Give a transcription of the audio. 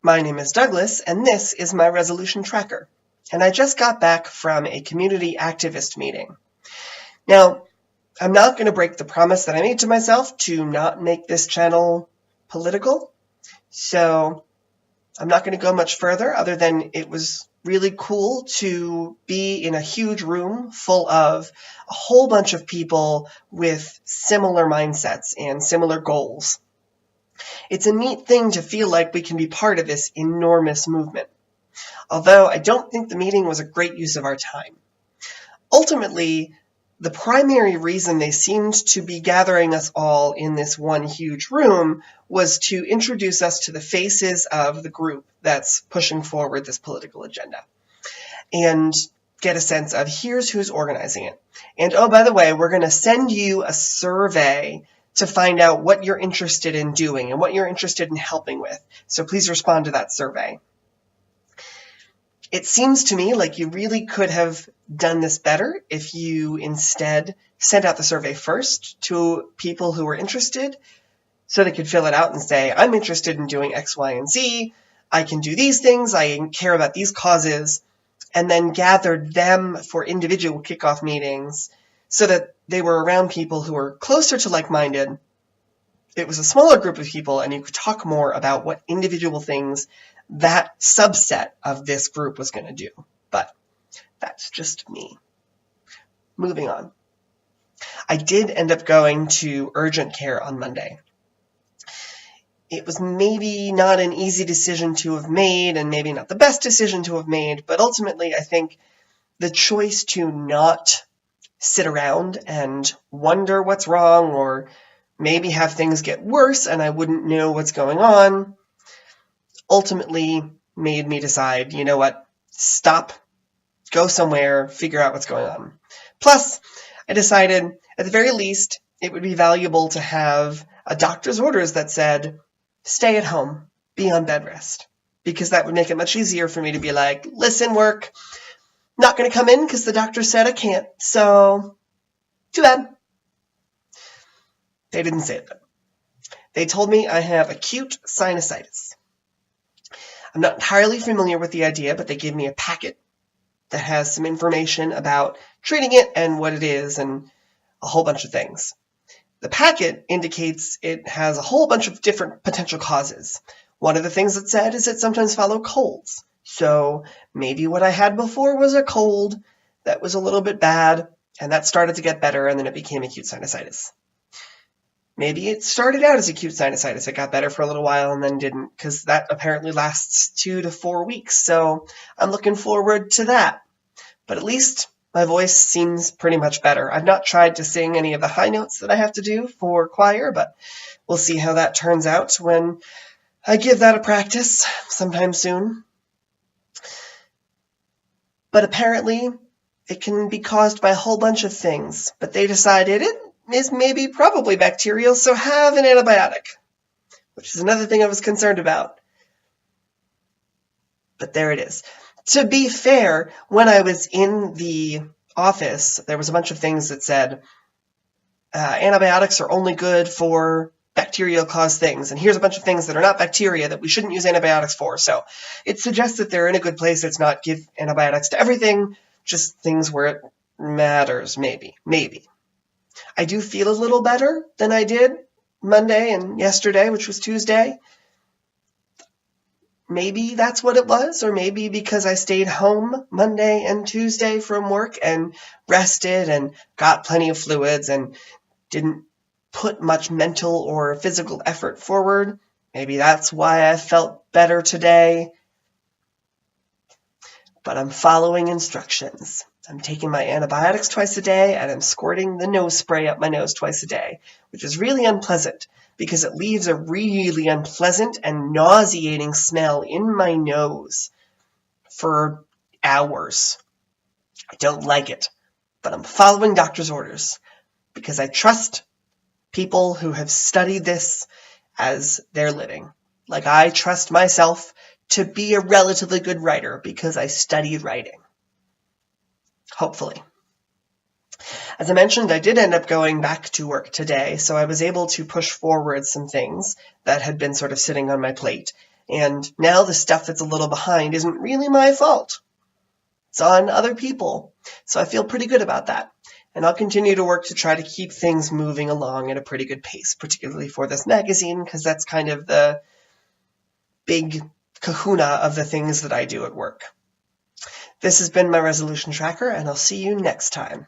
My name is Douglas, and this is my resolution tracker. And I just got back from a community activist meeting. Now, I'm not going to break the promise that I made to myself to not make this channel political, so I'm not going to go much further other than it was really cool to be in a huge room full of a whole bunch of people with similar mindsets and similar goals. It's a neat thing to feel like we can be part of this enormous movement, although I don't think the meeting was a great use of our time. Ultimately, the primary reason they seemed to be gathering us all in this one huge room was to introduce us to the faces of the group that's pushing forward this political agenda and get a sense of here's who's organizing it. And oh, by the way, we're going to send you a survey to find out what you're interested in doing and what you're interested in helping with. So please respond to that survey. It seems to me like you really could have done this better if you instead sent out the survey first to people who were interested so they could fill it out and say, I'm interested in doing X, Y, and Z. I can do these things. I care about these causes. And then gathered them for individual kickoff meetings so that they were around people who were closer to like-minded. It was a smaller group of people, and you could talk more about what individual things that subset of this group was going to do. But that's just me. Moving on. I did end up going to urgent care on Monday. It was maybe not an easy decision to have made and maybe not the best decision to have made, but ultimately I think the choice to not sit around and wonder what's wrong or maybe have things get worse and I wouldn't know what's going on ultimately made me decide, you know what, stop, go somewhere, figure out what's going on. Plus, I decided at the very least it would be valuable to have a doctor's orders that said, stay at home, be on bed rest, because that would make it much easier for me to be like, listen, work, not going to come in because the doctor said I can't, so too bad. They didn't say that. They told me I have acute sinusitis. I'm not entirely familiar with the idea, but they gave me a packet that has some information about treating it and what it is and a whole bunch of things. The packet indicates it has a whole bunch of different potential causes. One of the things it said is it sometimes follows colds. So maybe what I had before was a cold that was a little bit bad, and that started to get better, and then it became acute sinusitis. Maybe it started out as acute sinusitis. It got better for a little while and then didn't, because that apparently lasts 2 to 4 weeks. So I'm looking forward to that. But at least my voice seems pretty much better. I've not tried to sing any of the high notes that I have to do for choir, but we'll see how that turns out when I give that a practice sometime soon. But apparently it can be caused by a whole bunch of things. But they decided it is maybe probably bacterial, so have an antibiotic, which is another thing I was concerned about. But there it is. To be fair, when I was in the office, there was a bunch of things that said antibiotics are only good for bacterial-caused things, and here's a bunch of things that are not bacteria that we shouldn't use antibiotics for. So it suggests that they're in a good place. It's not give antibiotics to everything, just things where it matters, maybe. I do feel a little better than I did Monday and yesterday, which was Tuesday. Maybe that's what it was, or maybe because I stayed home Monday and Tuesday from work and rested and got plenty of fluids and didn't put much mental or physical effort forward. Maybe that's why I felt better today. But I'm following instructions. I'm taking my antibiotics twice a day, and I'm squirting the nose spray up my nose twice a day, which is really unpleasant because it leaves a really unpleasant and nauseating smell in my nose for hours. I don't like it, but I'm following doctor's orders because I trust people who have studied this as their living. Like I trust myself to be a relatively good writer because I studied writing. Hopefully. As I mentioned, I did end up going back to work today, so I was able to push forward some things that had been sort of sitting on my plate And now the stuff that's a little behind isn't really my fault. It's on other people. So I feel pretty good about that. And I'll continue to work to try to keep things moving along at a pretty good pace, particularly for this magazine, because that's kind of the big kahuna of the things that I do at work. This has been my resolution tracker, and I'll see you next time.